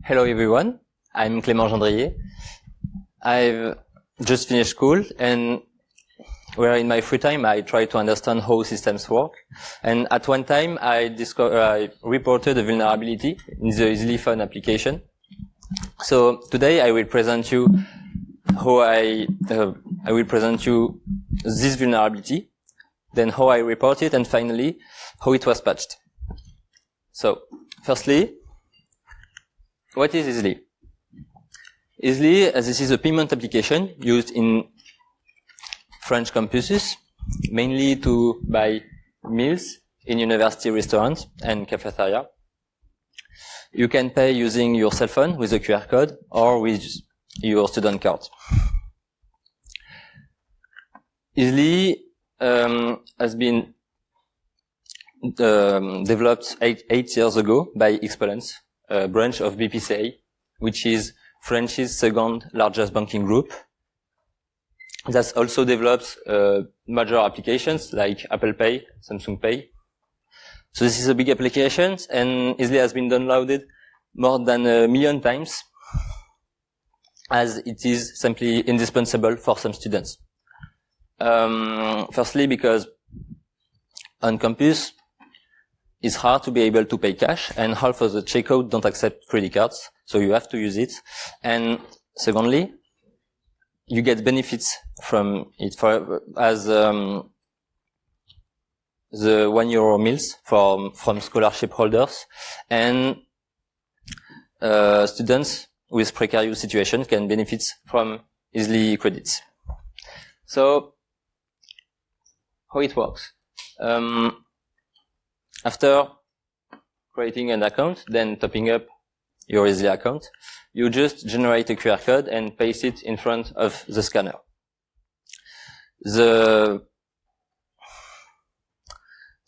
Hello everyone, I'm Clément Gindrier. I've just finished school and where in my free time I try to understand how systems work. And at one time I reported a vulnerability in the Izly phone application. So today I will present you how I will present you this vulnerability, then how I report it, and finally how it was patched. So firstly, what is Izly? Izly, this is a payment application used in French campuses, mainly to buy meals in university restaurants and cafeteria. You can pay using your cell phone with a QR code or with your student card. Izly has been developed eight years ago by Experience, a branch of BPCA, which is France's second largest banking group. That also develops major applications like Apple Pay, Samsung Pay. So this is a big application, and Izly has been downloaded more than 1 million times, as it is simply indispensable for some students. Firstly, because on campus, it's hard to be able to pay cash, and half of the checkout don't accept credit cards, so you have to use it. And secondly, you get benefits from it as the €1 meals from scholarship holders, and students with precarious situation can benefit from Izly credits. So, how it works? After creating an account, then topping up your Izly account, you just generate a QR code and paste it in front of the scanner. The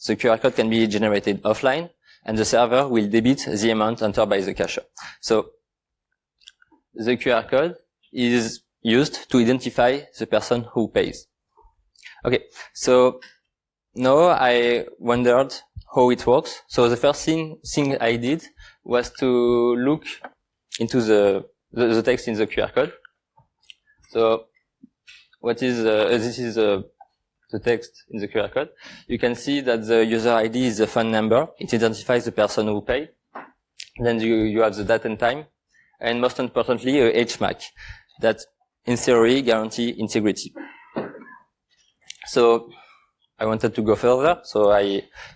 QR code can be generated offline, and the server will debit the amount entered by the cashier. So the QR code is used to identify the person who pays. Okay, so now I wondered how it works. So the first thing I did was to look into the text in the QR code. So what is this is the text in the QR code. You can see that the user ID is the phone number. It identifies the person who paid. Then you have the date and time, and most importantly a HMAC that in theory guarantee integrity. So I wanted to go further, so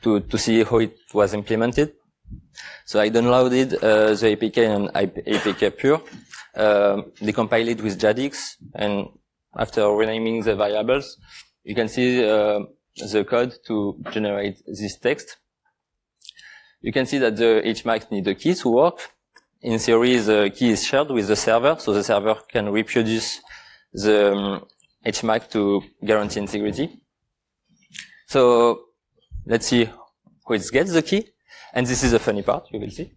to see how it was implemented. So I downloaded the APK and APK Pure, decompiled it with JADX, and after renaming the variables, you can see the code to generate this text. You can see that the HMAC needs a key to work. In theory, the key is shared with the server, so the server can reproduce the HMAC to guarantee integrity. So let's see how it gets the key. And this is the funny part, you will see.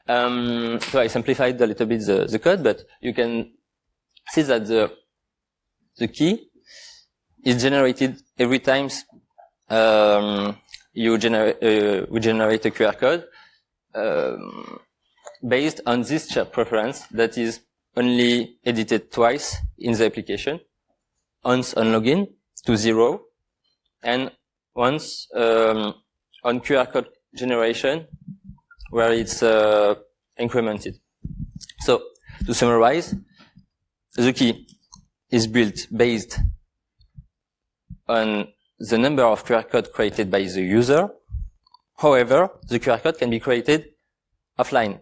So I simplified a little bit the code, but you can see that the key is generated every time we generate a QR code based on this shared preference that is only edited twice in the application. Once on login to 0, and once on QR code generation where it's incremented. So to summarize, the key is built based on the number of QR code created by the user. However, the QR code can be created offline,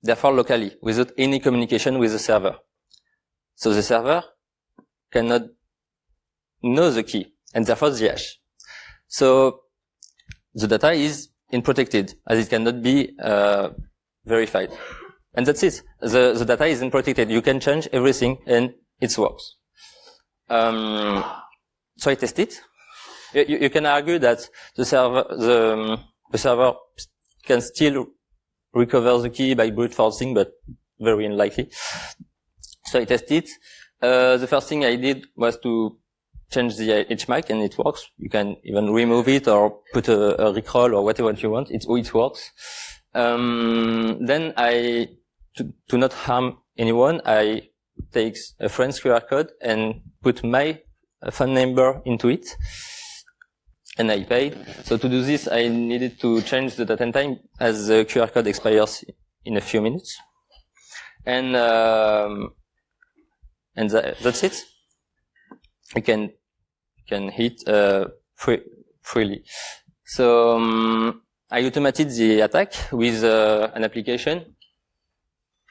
therefore locally, without any communication with the server. So the server cannot know the key, and therefore the hash. So the data is unprotected, as it cannot be verified. And that's it. The data is unprotected. You can change everything, and it works. So I test it. You can argue that the server can still recover the key by brute forcing, but very unlikely. So I test it. The first thing I did was to change the HMAC, and it works. You can even remove it or put a recall or whatever you want. It works. Then to not harm anyone, I take a friend's QR code and put my phone number into it, and I paid. So to do this, I needed to change the date and time as the QR code expires in a few minutes, and that's it. You can hit freely. So I automated the attack with an application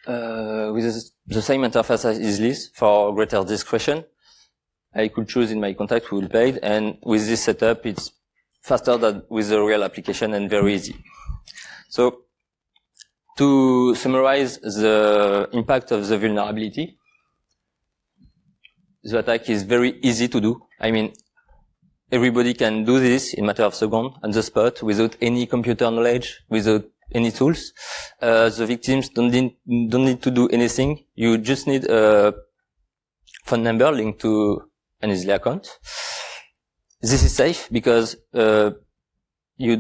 with the same interface as Izly for greater discretion. I could choose in my contact who will pay, and with this setup, it's faster than with the real application and very easy. So to summarize the impact of the vulnerability, the attack is very easy to do. I mean, everybody can do this in a matter of seconds on the spot without any computer knowledge, without any tools. The victims don't need to do anything. You just need a phone number linked to an Izly account. This is safe because you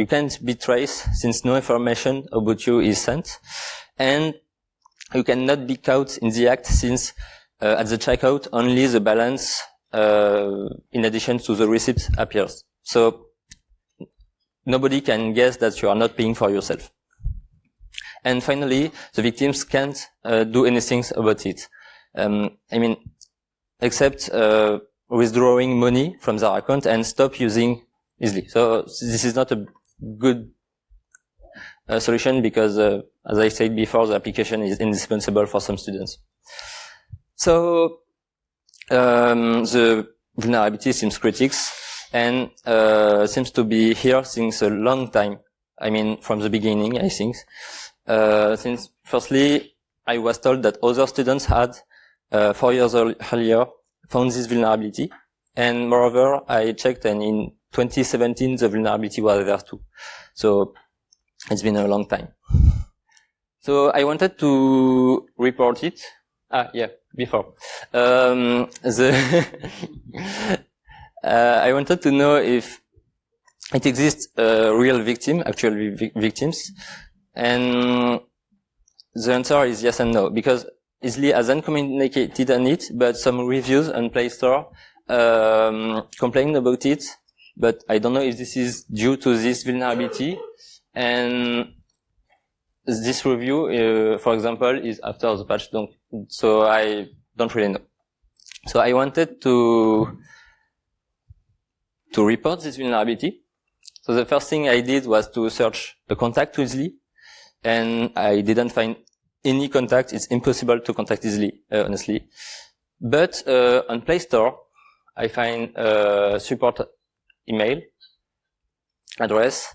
can't be traced since no information about you is sent, and you cannot be caught in the act since at the checkout only the balance in addition to the receipt appears. So nobody can guess that you are not paying for yourself. And finally, the victims can't do anything about it. I mean, except withdrawing money from their account and stop using Izly. So this is not a good solution because, as I said before, the application is indispensable for some students. So the vulnerability seems critical and seems to be here since a long time. I mean, from the beginning, I think. Since firstly, I was told that other students had 4 years earlier found this vulnerability, and moreover, I checked, and in 2017 the vulnerability was there too. So it's been a long time. So I wanted to report it. Before. I wanted to know if it exists real victim, actual victims, and the answer is yes and no, because Izly hasn't communicated on it, but some reviews on Play Store complain about it, but I don't know if this is due to this vulnerability, and this review, for example, is after the patch, so I don't really know. So I wanted to report this vulnerability. So the first thing I did was to search the contact to Izly, and I didn't find any contact. It's impossible to contact Izly, honestly. But on Play Store, I find a support email address,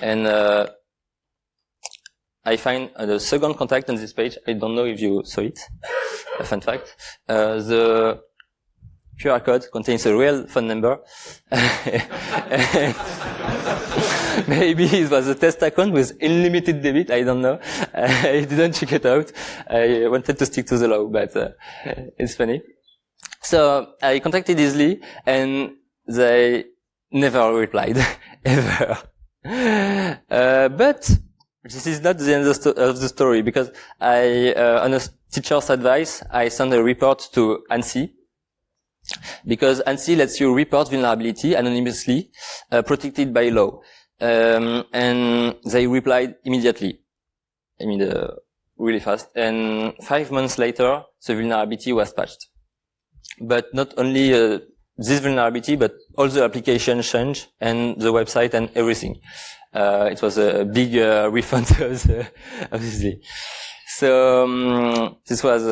and I find the second contact on this page. I don't know if you saw it. A fun fact. The QR code contains a real phone number. Maybe it was a test account with unlimited debit. I don't know. I didn't check it out. I wanted to stick to the law, but it's funny. So I contacted Izly, and they never replied, ever. But this is not the end of the story, because on a teacher's advice, I sent a report to ANSI, because ANSI lets you report vulnerability anonymously, protected by law. And they replied immediately. I mean, really fast. And 5 months later, the vulnerability was patched. But not only this vulnerability, but all the application changed, and the website and everything. It was a big refund obviously. So this was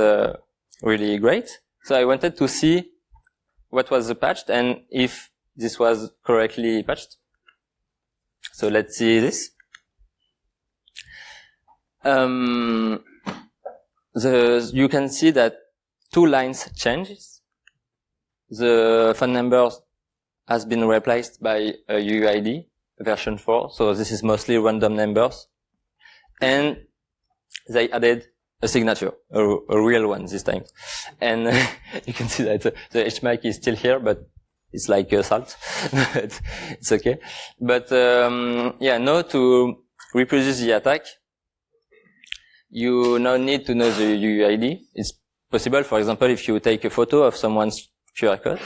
really great. So I wanted to see what was patched and if this was correctly patched. So let's see this. You can see that 2 lines changes. The phone number has been replaced by a UID version 4. So this is mostly random numbers. And they added a signature, a real one this time. And you can see that the HMAC is still here, but It's like salt, but it's okay. But now to reproduce the attack, you now need to know the UUID. It's possible, for example, if you take a photo of someone's QR code.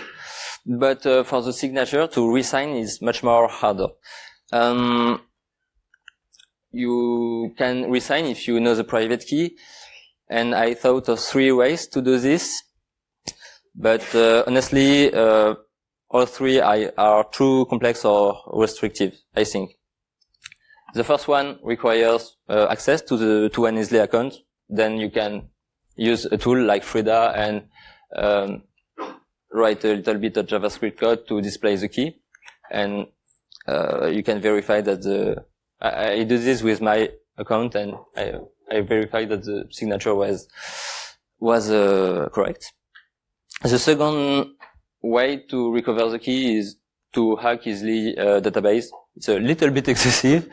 But for the signature, to resign is much more harder. You can resign if you know the private key. And I thought of 3 ways to do this. But honestly, all 3 are too complex or restrictive, I think. The first one requires access to an Izly account. Then you can use a tool like Frida and write a little bit of JavaScript code to display the key. And you can verify that I do this with my account, and I verify that the signature was correct. The second way to recover the key is to hack Izly database. It's a little bit excessive,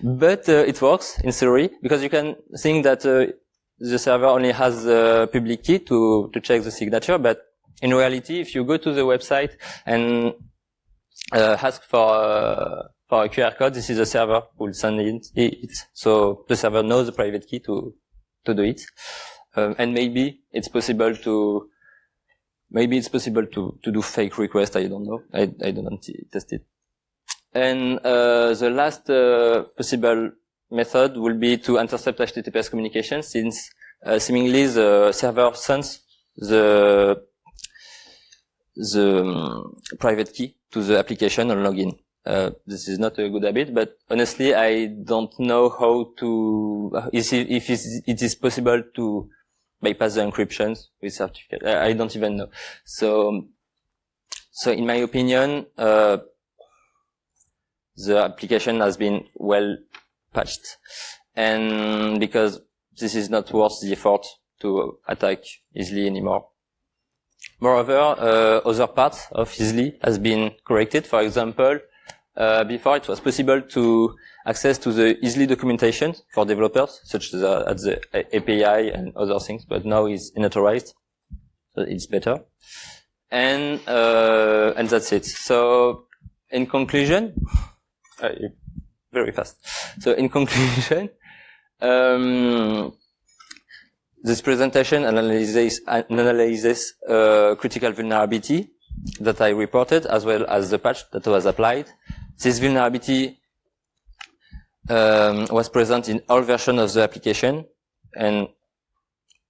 but it works in theory, because you can think that the server only has the public key to check the signature, but in reality, if you go to the website and ask for a QR code, this is the server who will send it. So the server knows the private key to do it. And maybe it's possible to do fake requests. I don't know. I don't test it. And the last possible method will be to intercept HTTPS communication, since seemingly the server sends the private key to the application on login. This is not a good habit, but honestly, I don't know how to, if it is possible to bypass the encryptions with certificate. I don't even know. So in my opinion, the application has been well patched, and because this is not worth the effort to attack Izly anymore. Moreover, other parts of Izly has been corrected. For example, before it was possible to access to the Izly documentation for developers, such as the API and other things, but now it's unauthorized, so it's better. And that's it. So, in conclusion, very fast. So, in conclusion, this presentation analyzes critical vulnerability that I reported, as well as the patch that was applied. This vulnerability was present in all versions of the application and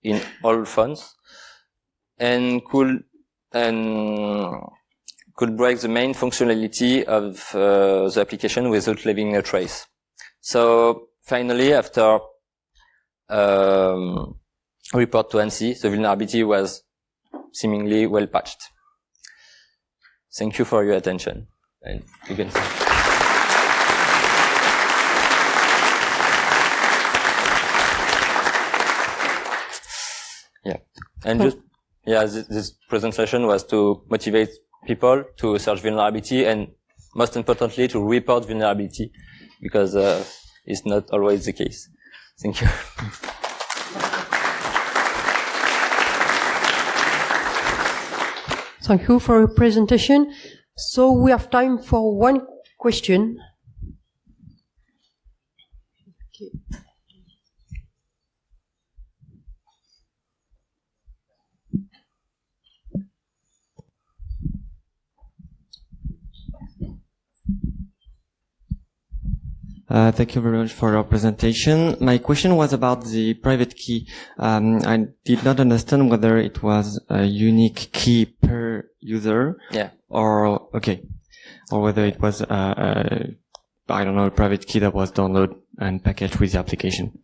in all phones, and could break the main functionality of the application without leaving a trace. So finally, after report to ANSI, the vulnerability was seemingly well patched. Thank you for your attention. And you can see. Yeah. And this presentation was to motivate people to search vulnerability, and most importantly, to report vulnerability, because it's not always the case. Thank you. Thank you for your presentation. So we have time for one question. Okay. Thank you very much for your presentation. My question was about the private key. I did not understand whether it was a unique key per user. Yeah. Or whether it was I don't know, a private key that was downloaded and packaged with the application.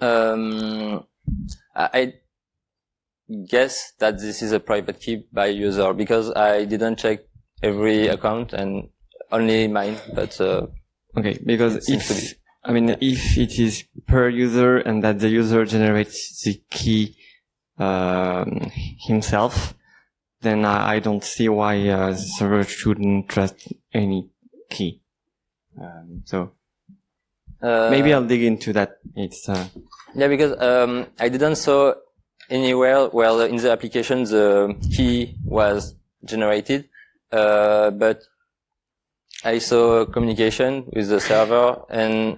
I guess that this is a private key by user, because I didn't check every account and only mine, but okay, because if it is per user and that the user generates the key himself, then I don't see why the server shouldn't trust any key. So maybe I'll dig into that. It's yeah, because I didn't saw anywhere where in the application the key was generated, but I saw communication with the server, and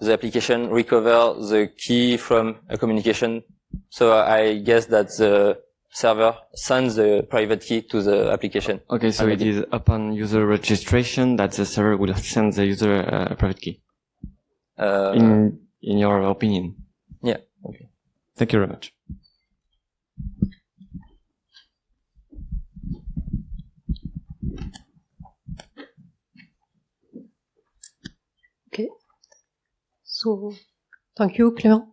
the application recover the key from a communication. So I guess that the server sends the private key to the application. Okay, so it is upon user registration that the server will send the user a private key. In your opinion? Yeah. Okay. Thank you very much. Okay. So, thank you, Clément.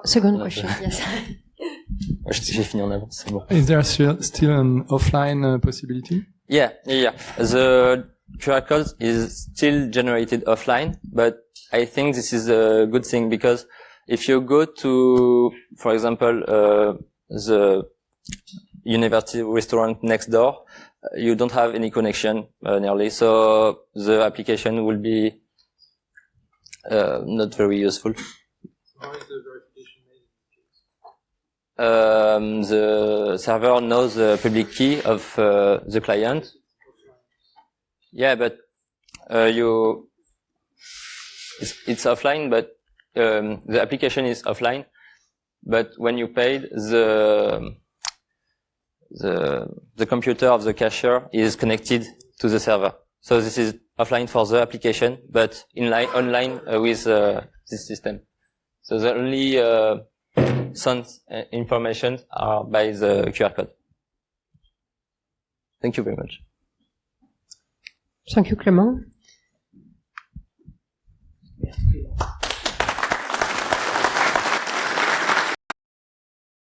Second question. Yes. J'ai fini en avance, c'est bon. Is there still an offline possibility? Yeah. The QR code is still generated offline, but I think this is a good thing because if you go to, for example, the university restaurant next door, you don't have any connection nearly, so the application will be not very useful. How is the verification made? The server knows the public key of the client. Yeah, but it's offline, but the application is offline. But when you paid, the computer of the cashier is connected to the server. So this is offline for the application, but online with this system. So the only some information are by the QR code. Thank you very much. Thank you, Clément.